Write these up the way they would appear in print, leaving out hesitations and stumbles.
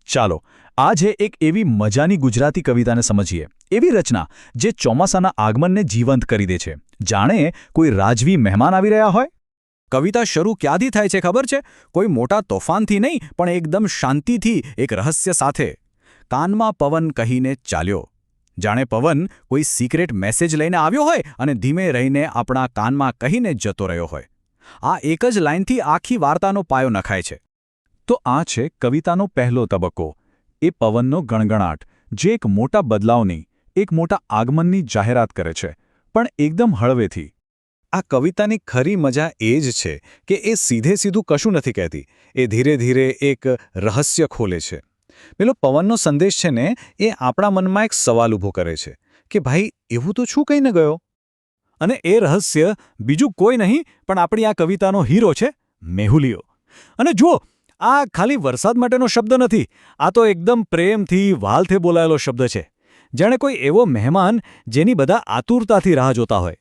ચાલો આજે એક એવી મજાની ગુજરાતી કવિતાને સમજીએ, એવી રચના જે ચોમાસાના આગમનને જીવંત કરી દે છે, જાણે કોઈ રાજવી મહેમાન આવી રહ્યા હોય. કવિતા શરૂ ક્યાંથી થાય છે ખબર છે? કોઈ મોટા તોફાનથી નહીં, પણ એકદમ શાંતિથી, એક રહસ્ય સાથે. કાનમાં પવન કહીને ચાલ્યો. જાણે પવન કોઈ સિક્રેટ મેસેજ લઈને આવ્યો હોય અને ધીમે રહીને આપણા કાનમાં કહીને જતો રહ્યો હોય. આ એક જ લાઇનથી આખી વાર્તાનો પાયો નખાય છે. તો આ છે કવિતાનો પહેલો તબક્કો, એ પવનનો ગણગણાટ, જે એક મોટા બદલાવની, એક મોટા આગમનની જાહેરાત કરે છે, પણ એકદમ હળવેથી. આ કવિતાની ખરી મજા એ જ છે કે એ સીધું કશું નથી કહેતી. એ ધીરે ધીરે એક રહસ્ય ખોલે છે. પેલો પવનનો સંદેશ છે ને, એ આપણા મનમાં એક સવાલ ઊભો કરે છે કે ભાઈ, એવું તો શું કહીને ગયો? અને એ રહસ્ય બીજું કોઈ નહીં પણ આપણી આ કવિતાનો હીરો છે, મેહુલિયો. અને જુઓ, આ ખાલી વરસાદ માટેનો શબ્દ નથી, આ તો એકદમ પ્રેમથી, વાલથી બોલાયેલો શબ્દ છે. જાણે કોઈ એવો મહેમાન જેની બધા આતુરતાથી રાહ જોતા હોય.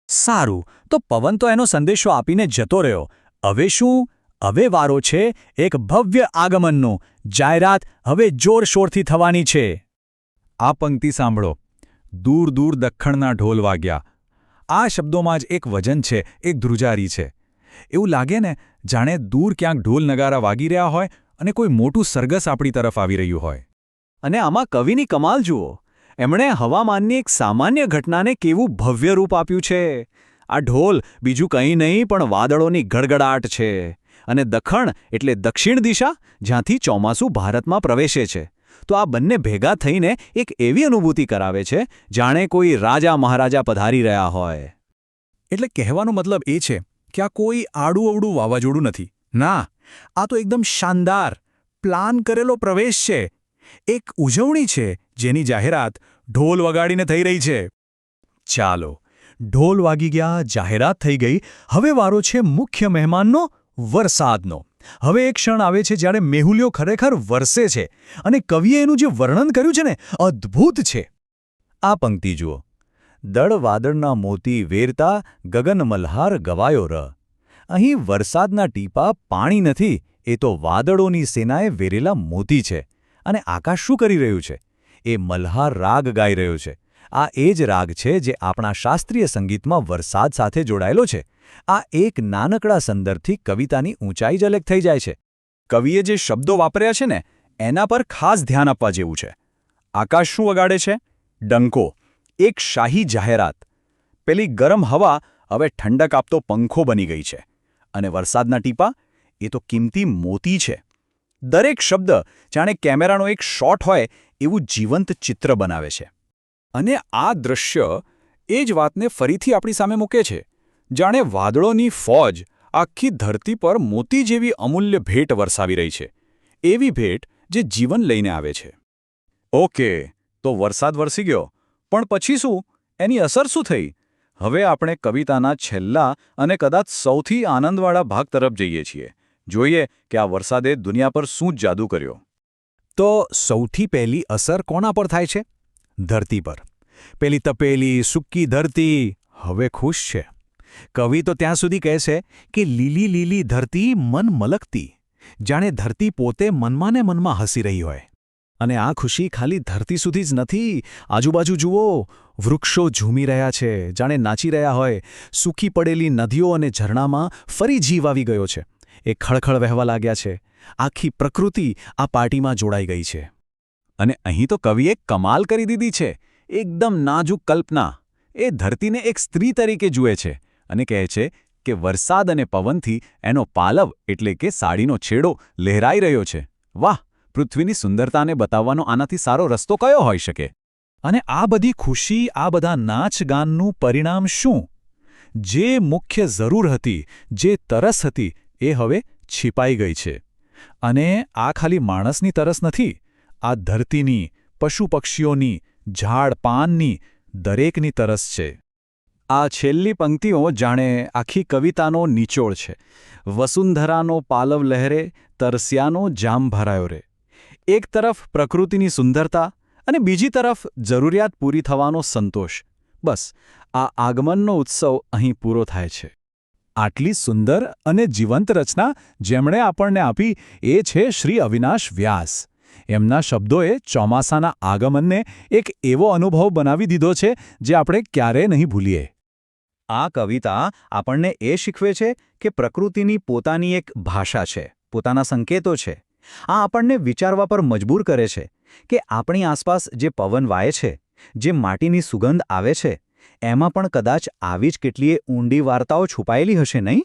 સારું, તો પવન તો એનો સંદેશો આપીને જતો રહ્યો. હવે શું? હવે વારો છે એક ભવ્ય આગમનનો. જાહેરાત હવે જોરશોરથી થવાની છે. આ પંક્તિ સાંભળો. દૂર દૂર દખ્ખણના ઢોલ વાગ્યા. આ શબ્દોમાં જ એક વજન છે, એક ધ્રુજારી છે. એવું લાગે ને જાણે દૂર ક્યાંક ઢોલ નગારા વાગી રહ્યા હોય અને કોઈ મોટું સરઘસ આપણી તરફ આવી રહ્યું હોય. અને આમાં કવિની કમાલ જુઓ. એમણે હવામાનની એક સામાન્ય ઘટનાને કેવું ભવ્ય રૂપ આપ્યું છે. આ ઢોલ બીજું કંઈ નહીં પણ વાદળોની ગડગડાટ છે. અને દખણ એટલે દક્ષિણ દિશા, જ્યાંથી ચોમાસું ભારતમાં પ્રવેશે છે. તો આ બંને ભેગા થઈને એક એવી અનુભૂતિ કરાવે છે જાણે કોઈ રાજા મહારાજા પધારી રહ્યા હોય. એટલે કહેવાનો મતલબ એ છે કે આ કોઈ આડું-અવડું વાવાઝોડું નથી. ના, આ તો એકદમ શાનદાર, પ્લાન કરેલો પ્રવેશ છે. એક ઉજવણી છે જેની જાહેરાત ઢોલ વગાડીને થઈ રહી છે. ચાલો, ઢોલ વાગી ગયા, જાહેરાત થઈ ગઈ. હવે વારો છે મુખ્ય મહેમાનનો, વરસાદનો. હવે એક ક્ષણ આવે છે જ્યારે મેહુલિયો ખરેખર વરસે છે. અને કવિએ એનું જે વર્ણન કર્યું છે ને, અદ્ભુત છે. આ પંક્તિ જુઓ. દળ વાદળના મોતી વેરતા ગગન મલ્હાર ગવાયો ર. અહીં વરસાદના ટીપા પાણી નથી, એ તો વાદળોની સેનાએ વેરેલા મોતી છે. અને આકાશ શું કરી રહ્યું છે? એ મલ્હાર રાગ ગાઈ રહ્યો છે. આ એ જ રાગ છે જે આપણા શાસ્ત્રીય સંગીતમાં વરસાદ સાથે જોડાયેલો છે. આ એક નાનકડા સંદર્ભથી કવિતાની ઊંચાઈ જ અલગ થઈ જાય છે. કવિએ જે શબ્દો વાપર્યા છે ને, એના પર ખાસ ધ્યાન આપવા જેવું છે. આકાશ શું વગાડે છે? ડંકો. એક શાહી જાહેરાત. પેલી ગરમ હવા હવે ઠંડક આપતો પંખો બની ગઈ છે. અને વરસાદના ટીપા? એ તો કિંમતી મોતી છે. દરેક શબ્દ જાણે કેમેરાનો એક શોટ હોય એવું જીવંત ચિત્ર બનાવે છે. અને આ દૃશ્ય એ જ વાતને ફરીથી આપણી સામે મૂકે છે. જાણે વાદળોની ફોજ આખી ધરતી પર મોતી જેવી અમૂલ્ય ભેટ વરસાવી રહી છે. એવી ભેટ જે જીવન લઈને આવે છે. ઓકે, તો વરસાદ વરસી ગયો, પણ પછી શું? એની અસર શું થઈ? હવે આપણે કવિતાના છેલ્લા અને કદાચ સૌથી આનંદવાળા ભાગ તરફ જઈએ છીએ. જોઈએ કે આ વરસાદે દુનિયા પર શું જાદુ કર્યો. તો સૌથી પહેલી અસર કોના પર થાય છે? ધરતી પર. પેલી તપેલી, સૂકી ધરતી હવે ખુશ છે. કવિ તો ત્યાં સુધી કહે છે કે લીલી લીલી ધરતી મન મલકતી, જાણે ધરતી પોતે મનમાં ને મનમાં હસી રહી હોય. અને આ ખુશી ખાલી ધરતી સુધી જ નથી. આજુબાજુ જુઓ, વૃક્ષો ઝૂમી રહ્યા છે, જાણે નાચી રહ્યા હોય. સૂકી પડેલી નદીઓ અને ઝરણામાં ફરી જીવ આવી ગયો છે. એ ખળખળ વહેવા લાગ્યા છે. આખી પ્રકૃતિ આ પાર્ટીમાં જોડાઈ ગઈ છે. અને અહીં તો કવિએ કમાલ કરી દીધી છે. એકદમ નાજુક કલ્પના. એ ધરતીને એક સ્ત્રી તરીકે જુએ છે અને કહે છે કે વરસાદ અને પવનથી એનો પાલવ એટલે કે સાડીનો છેડો લહેરાઈ રહ્યો છે. વાહ! પૃથ્વીની સુંદરતાને બતાવવાનો આનાથી સારો રસ્તો કયો હોઈ શકે? અને આ બધી ખુશી, આ બધા નાચગાનનું પરિણામ શું? જે મુખ્ય જરૂર હતી, જે તરસ હતી, એ હવે छिपाઈ ગઈ છે. અને આ ખાલી માણસની તરસ નથી. આ ધરતીની, પશુ પક્ષીઓની, ઝાડ પાનની, દરેકની તરસ છે. આ છેલ્લી પંક્તિઓ જાણે આખી કવિતાનો નિચોડ છે. વસુંધરાનો પાલવ લહેરે, તરસ્યાનો જામ ભરાયો રે. એક તરફ પ્રકૃતિની સુંદરતા અને બીજી તરફ જરૂરિયાત પૂરી થવાનો સંતોષ. બસ, આ આગમનનો ઉત્સવ અહીં પૂરો થાય છે. આટલી સુંદર અને જીવંત રચના જેમણે આપણને આપી એ છે શ્રી અવિનાશ વ્યાસ. એમના શબ્દોએ ચોમાસાના આગમનને એક એવો અનુભવ બનાવી દીધો છે જે આપણે ક્યારેય નહીં ભૂલીએ. આ કવિતા આપણને એ શીખવે છે કે પ્રકૃતિની પોતાની એક ભાષા છે, પોતાના સંકેતો છે. આ આપણને વિચારવા પર મજબૂર કરે છે કે આપણી આસપાસ જે પવન વાય છે, જે માટીની સુગંધ આવે છે, એમાં પણ કદાચ આવી જ કેટલીય ઊંડી વાર્તાઓ છુપાયેલી હશે નહીં?